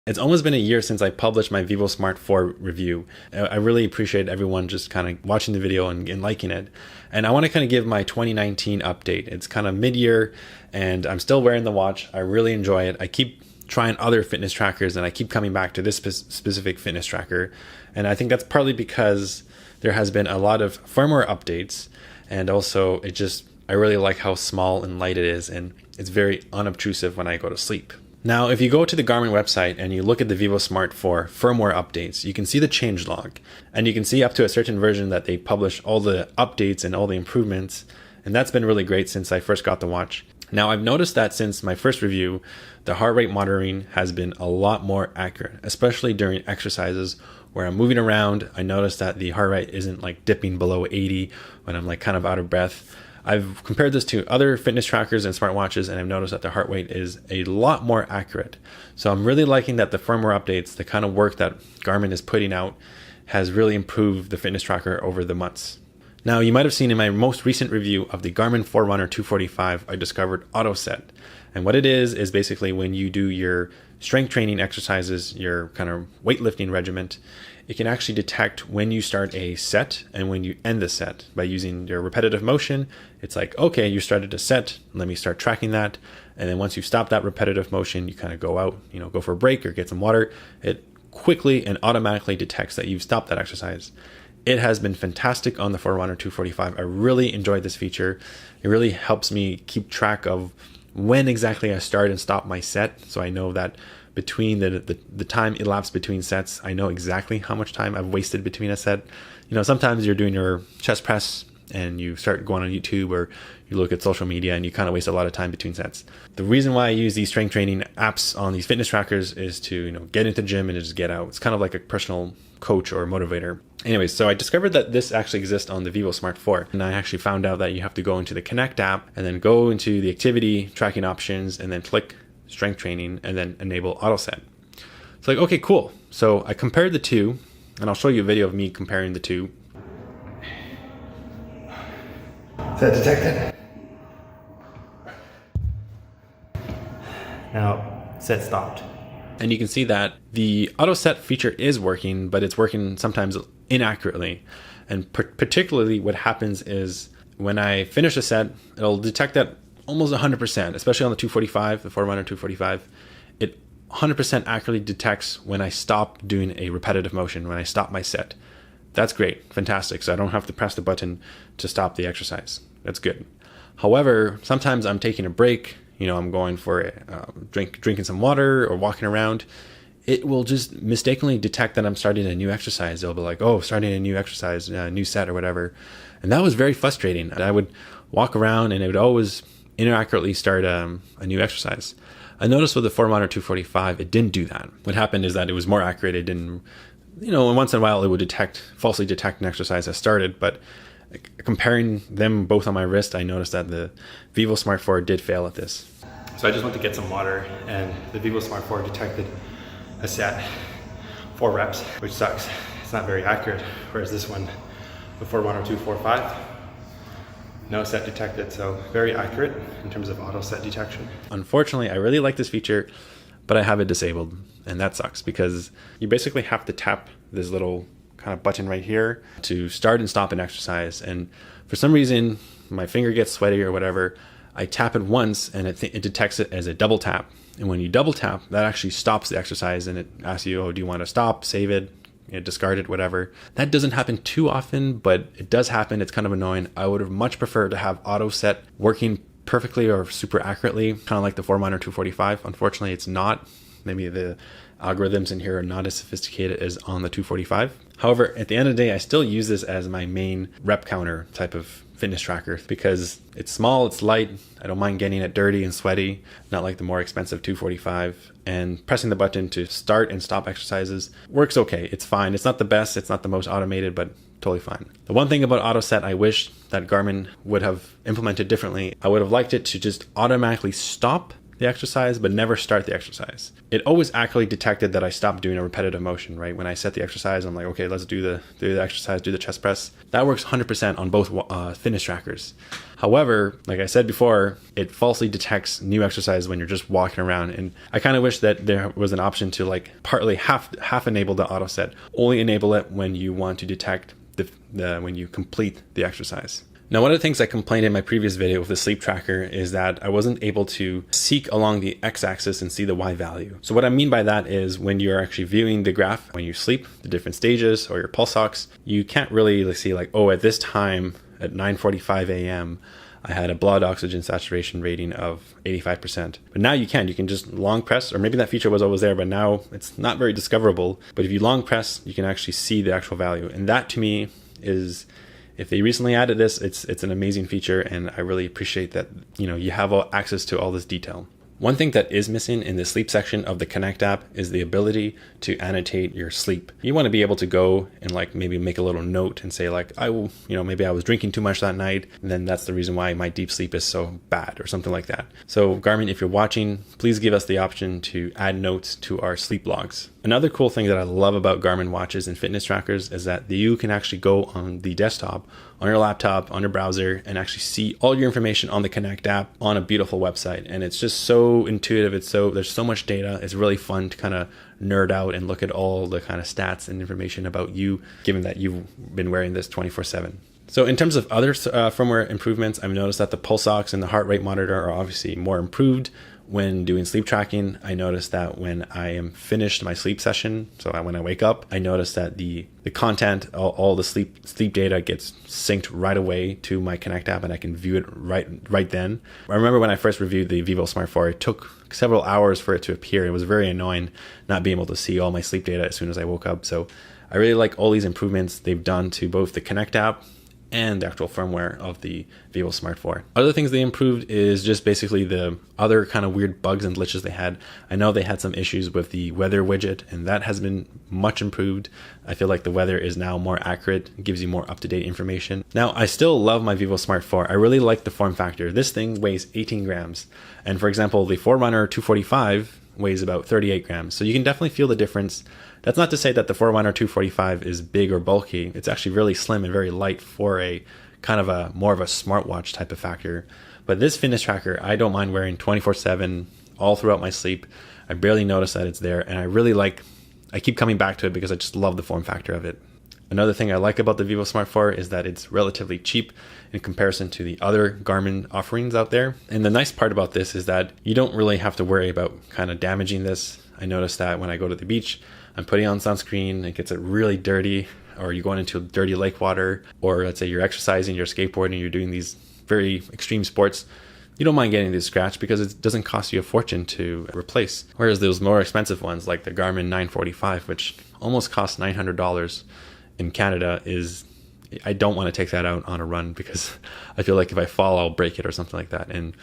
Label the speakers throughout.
Speaker 1: It's almost been a year since I published my Vivosmart 4 review. I really appreciate everyone just kind of watching the video and liking it. And I want to kind of give my 2019 update. It's kind of mid-year and I'm still wearing the watch. I really enjoy it. I keep trying other fitness trackers and I keep coming back to this specific fitness tracker. And I think that's partly because there has been a lot of firmware updates, and also I really like how small and light it is, and it's very unobtrusive when I go to sleep. Now, if you go to the Garmin website and you look at the Vivosmart 4 firmware updates, you can see the changelog, and you can see up to a certain version that they publish all the updates and all the improvements, and that's been really great since I first got the watch. Now, I've noticed that since my first review, the heart rate monitoring has been a lot more accurate, especially during exercises where I'm moving around. I noticed that the heart rate isn't like dipping below 80 when I'm like kind of out of breath. I've compared this to other fitness trackers and smartwatches, and I've noticed that the heart rate is a lot more accurate. So I'm really liking that the firmware updates, the kind of work that Garmin is putting out, has really improved the fitness tracker over the months. Now, you might have seen in my most recent review of the Garmin Forerunner 245, I discovered auto set. And what it is basically when you do your strength training exercises, your kind of weightlifting regimen, it can actually detect when you start a set and when you end the set by using your repetitive motion. It's like, okay, you started a set, let me start tracking that. And then once you stop that repetitive motion, you kind of go out, go for a break or get some water. It quickly and automatically detects that you've stopped that exercise. It has been fantastic on the Forerunner 245. I really enjoyed this feature. It really helps me keep track of when exactly I start and stop my set. So I know that between the time elapsed between sets, I know exactly how much time I've wasted between a set. Sometimes you're doing your chest press and you start going on YouTube or you look at social media and you kind of waste a lot of time between sets. The reason why I use these strength training apps on these fitness trackers is to get into the gym and just get out. It's kind of like a personal coach or motivator. Anyways, so I discovered that this actually exists on the Vivosmart 4, and I actually found out that you have to go into the Connect app and then go into the activity tracking options and then click strength training and then enable auto set. It's like, okay, cool. So I compared the two, and I'll show you a video of me comparing the two.
Speaker 2: Is that detected? Now, set stopped.
Speaker 1: And you can see that the auto set feature is working, but it's working sometimes inaccurately. And particularly what happens is when I finish a set, it'll detect that almost 100%, especially on the 245, the Forerunner 245. It 100% accurately detects when I stop doing a repetitive motion, when I stop my set. That's great, fantastic. So I don't have to press the button to stop the exercise. That's good. However, sometimes I'm taking a break, I'm going for a drinking some water or walking around. It will just mistakenly detect that I'm starting a new exercise. It'll be like, oh, starting a new exercise, a new set or whatever. And that was very frustrating. I would walk around and it would always inaccurately start a new exercise. I noticed with the Forerunner 245, it didn't do that. What happened is that it was more accurate. It didn't, once in a while it would falsely detect an exercise that started, but comparing them both on my wrist, I noticed that the Vivosmart 4 did fail at this.
Speaker 2: So I just went to get some water, and the Vivosmart 4 detected a set, 4 reps, which sucks. It's not very accurate. Whereas this one, the Forerunner 245, no set detected, so very accurate in terms of auto set detection.
Speaker 1: Unfortunately, I really like this feature, but I have it disabled, and that sucks because you basically have to tap this little kind of button right here to start and stop an exercise. And for some reason, my finger gets sweaty or whatever. I tap it once and it detects it as a double tap. And when you double tap, that actually stops the exercise and it asks you, oh, do you want to stop, save it, discard it, whatever. That doesn't happen too often, but it does happen. It's kind of annoying. I would have much preferred to have auto set working perfectly or super accurately, kind of like the Forerunner 245. Unfortunately, it's not. Maybe the algorithms in here are not as sophisticated as on the 245. However, at the end of the day, I still use this as my main rep counter type of fitness tracker because it's small, it's light. I don't mind getting it dirty and sweaty, not like the more expensive 245. And pressing the button to start and stop exercises works okay. It's fine. It's not the best. It's not the most automated, but totally fine. The one thing about auto set I wish that Garmin would have implemented differently, I would have liked it to just automatically stop the exercise, but never start the exercise. It always accurately detected that I stopped doing a repetitive motion, right? When I set the exercise, I'm like, okay, let's do the exercise, do the chest press. That works 100% on both fitness trackers. However, like I said before, it falsely detects new exercises when you're just walking around. And I kind of wish that there was an option to like partly half enable the auto set, only enable it when you want to detect when you complete the exercise. Now, one of the things I complained in my previous video with the sleep tracker is that I wasn't able to seek along the x-axis and see the y value. So what I mean by that is when you're actually viewing the graph, when you sleep, the different stages or your pulse ox, you can't really see like, oh, at this time at 9:45 a.m., I had a blood oxygen saturation rating of 85%. But now you can just long press, or maybe that feature was always there, but now it's not very discoverable. But if you long press, you can actually see the actual value. And that to me is, if they recently added this, it's an amazing feature, and I really appreciate that, you have access to all this detail. One thing that is missing in the sleep section of the Connect app is the ability to annotate your sleep. You want to be able to go and like maybe make a little note and say like, maybe I was drinking too much that night, and then that's the reason why my deep sleep is so bad, or something like that. So Garmin, if you're watching, please give us the option to add notes to our sleep logs. Another cool thing that I love about Garmin watches and fitness trackers is that you can actually go on the desktop, on your laptop, on your browser, and actually see all your information on the Connect app on a beautiful website. And it's just so intuitive. There's so much data. It's really fun to kind of nerd out and look at all the kind of stats and information about you, given that you've been wearing this 24/7. So in terms of other firmware improvements, I've noticed that the pulse ox and the heart rate monitor are obviously more improved. When doing sleep tracking, I noticed that when I am finished my sleep session, so when I wake up, I notice that the content, all the sleep data gets synced right away to my Connect app, and I can view it right then. I remember when I first reviewed the Vivosmart 4, it took several hours for it to appear. It was very annoying not being able to see all my sleep data as soon as I woke up. So I really like all these improvements they've done to both the Connect app and the actual firmware of the Vivosmart 4. Other things they improved is just basically the other kind of weird bugs and glitches they had. I know they had some issues with the weather widget, and that has been much improved. I feel like the weather is now more accurate. It gives you more up-to-date information. Now, I still love my Vivosmart 4. I really like the form factor. This thing weighs 18 grams. And for example, the Forerunner 245 weighs about 38 grams. So you can definitely feel the difference. That's not to say that the Forerunner 245 is big or bulky. It's actually really slim and very light for a kind of a more of a smartwatch type of factor. But this fitness tracker, I don't mind wearing 24/7 all throughout my sleep. I barely notice that it's there, and I keep coming back to it because I just love the form factor of it. Another thing I like about the Vivosmart 4 is that it's relatively cheap in comparison to the other Garmin offerings out there. And the nice part about this is that you don't really have to worry about kind of damaging this. I notice that when I go to the beach, I'm putting on sunscreen, it gets really dirty, or you're going into dirty lake water, or let's say you're exercising, you're skateboarding, you're doing these very extreme sports. You don't mind getting this scratch because it doesn't cost you a fortune to replace. Whereas those more expensive ones like the Garmin 945, which almost costs $900 in Canada, I don't want to take that out on a run because I feel like if I fall, I'll break it or something like that. And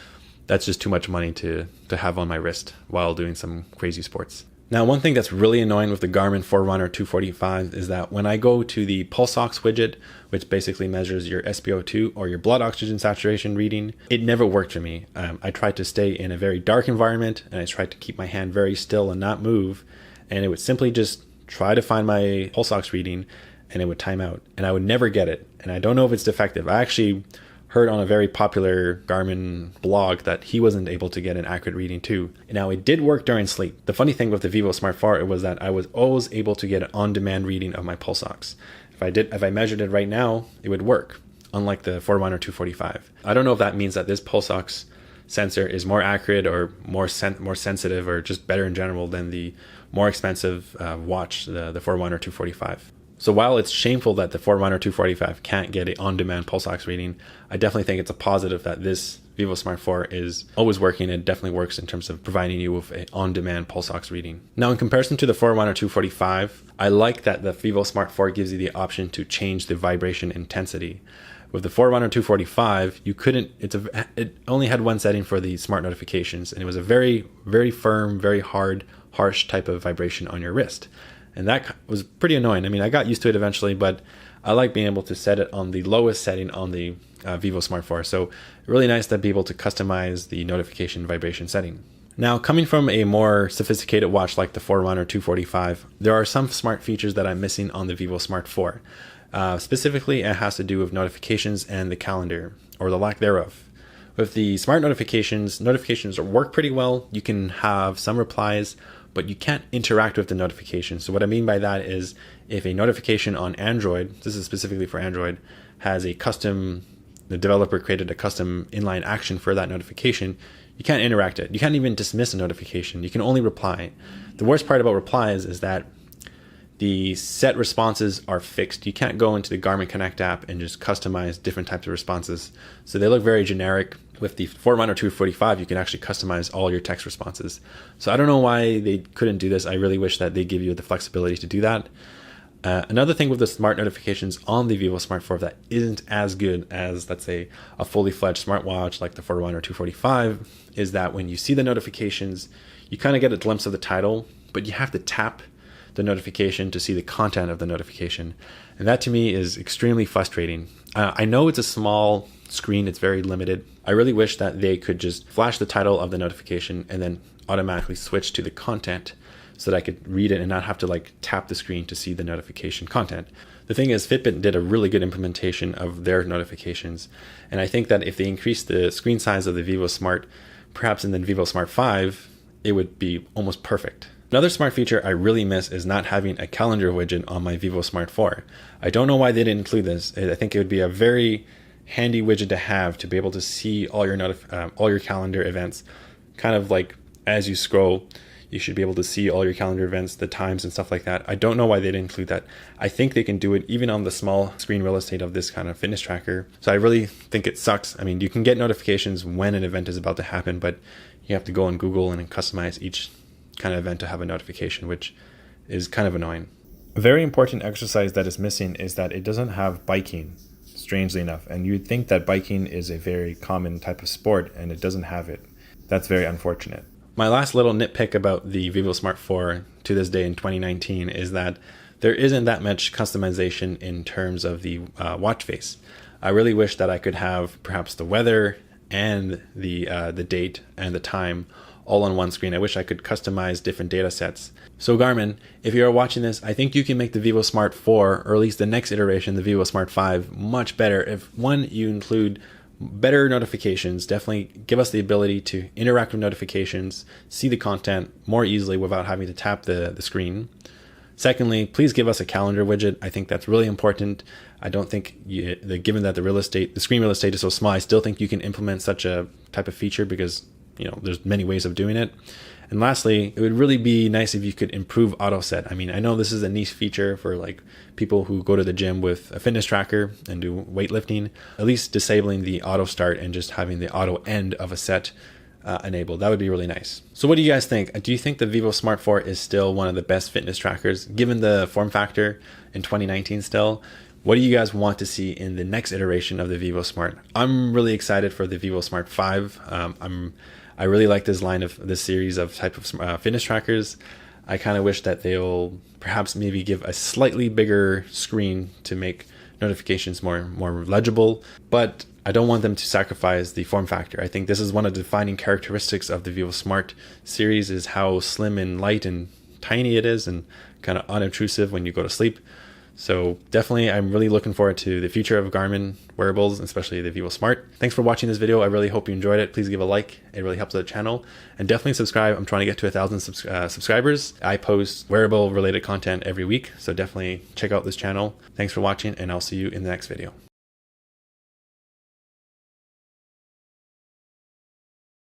Speaker 1: that's just too much money to have on my wrist while doing some crazy sports. Now, one thing that's really annoying with the Garmin Forerunner 245 is that when I go to the pulse ox widget, which basically measures your SpO2 or your blood oxygen saturation reading, it never worked for me. I tried to stay in a very dark environment, and I tried to keep my hand very still and not move, and it would simply just try to find my pulse ox reading, and it would time out, and I would never get it. And I don't know if it's defective. I actually heard on a very popular Garmin blog that he wasn't able to get an accurate reading too. Now, it did work during sleep. The funny thing with the Vivosmart 4 was that I was always able to get an on-demand reading of my pulse ox. If I measured it right now, it would work, unlike the Forerunner 245. I don't know if that means that this pulse ox sensor is more accurate or more sensitive or just better in general than the more expensive watch, the Forerunner 245. So while it's shameful that the Forerunner 245 can't get an on-demand pulse ox reading, I definitely think it's a positive that this Vivosmart 4 is always working. It definitely works in terms of providing you with an on-demand pulse ox reading. Now, in comparison to the Forerunner 245, I like that the Vivosmart 4 gives you the option to change the vibration intensity. With the Forerunner 245, you couldn't. It only had one setting for the smart notifications, and it was a very, very firm, very hard, harsh type of vibration on your wrist. And that was pretty annoying. I mean, I got used to it eventually, but I like being able to set it on the lowest setting on the Vivosmart 4. So really nice to be able to customize the notification vibration setting. Now, coming from a more sophisticated watch like the Forerunner 245, there are some smart features that I'm missing on the Vivosmart 4. Specifically, it has to do with notifications and the calendar, or the lack thereof. With the smart notifications work pretty well. You can have some replies, but you can't interact with the notification. So what I mean by that is if a notification on Android, this is specifically for Android, has a custom, the developer created a custom inline action for that notification, you can't interact it. You can't even dismiss a notification. You can only reply. The worst part about replies is that the set responses are fixed. You can't go into the Garmin Connect app and just customize different types of responses. So they look very generic. With the Forerunner 245, you can actually customize all your text responses. So I don't know why they couldn't do this. I really wish that they give you the flexibility to do that. Another thing with the smart notifications on the Vivosmart 4 that isn't as good as, let's say, a fully fledged smartwatch like the Forerunner 245 is that when you see the notifications, you kind of get a glimpse of the title, but you have to tap the notification to see the content of the notification. And that to me is extremely frustrating. I know it's a small screen, it's very limited. I really wish that they could just flash the title of the notification and then automatically switch to the content so that I could read it and not have to like tap the screen to see the notification content. The thing is, Fitbit did a really good implementation of their notifications. And I think that if they increase the screen size of the Vivosmart, perhaps in the Vivosmart 5, it would be almost perfect. Another smart feature I really miss is not having a calendar widget on my Vivosmart 4. I don't know why they didn't include this. I think it would be a very handy widget to have to be able to see all your calendar events. Kind of like as you scroll, you should be able to see all your calendar events, the times and stuff like that. I don't know why they didn't include that. I think they can do it even on the small screen real estate of this kind of fitness tracker. So I really think it sucks. I mean, you can get notifications when an event is about to happen, but you have to go on Google and customize each kind of event to have a notification, which is kind of annoying. A very important exercise that is missing is that it doesn't have biking, strangely enough. And you'd think that biking is a very common type of sport, and it doesn't have it. That's very unfortunate. My last little nitpick about the Vivosmart 4 to this day in 2019 is that there isn't that much customization in terms of the watch face. I really wish that I could have perhaps the weather and the date and the time all on one screen. I wish I could customize different data sets. So Garmin, if you're watching this, I think you can make the Vivosmart 4, or at least the next iteration, the Vivosmart 5, much better. If one, you include better notifications, definitely give us the ability to interact with notifications, see the content more easily without having to tap the screen. Secondly, please give us a calendar widget. I think that's really important. I don't think, given that the screen real estate is so small, I still think you can implement such a type of feature because there's many ways of doing it. And lastly, it would really be nice if you could improve auto set. I mean, I know this is a niche feature for like people who go to the gym with a fitness tracker and do weightlifting. At least disabling the auto start and just having the auto end of a set enabled. That would be really nice. So what do you guys think? Do you think the Vivosmart 4 is still one of the best fitness trackers given the form factor in 2019 still? What do you guys want to see in the next iteration of the Vivosmart? I'm really excited for the Vivosmart 5. I really like this series of type of fitness trackers. I kind of wish that they'll perhaps maybe give a slightly bigger screen to make notifications more legible, but I don't want them to sacrifice the form factor. I think this is one of the defining characteristics of the Vivosmart series is how slim and light and tiny it is and kind of unobtrusive when you go to sleep. So definitely, I'm really looking forward to the future of Garmin wearables, especially the Vivosmart. Thanks for watching this video. I really hope you enjoyed it. Please give a like. It really helps the channel. And definitely subscribe. I'm trying to get to 1,000 subscribers. I post wearable related content every week. So definitely check out this channel. Thanks for watching, and I'll see you in the next video.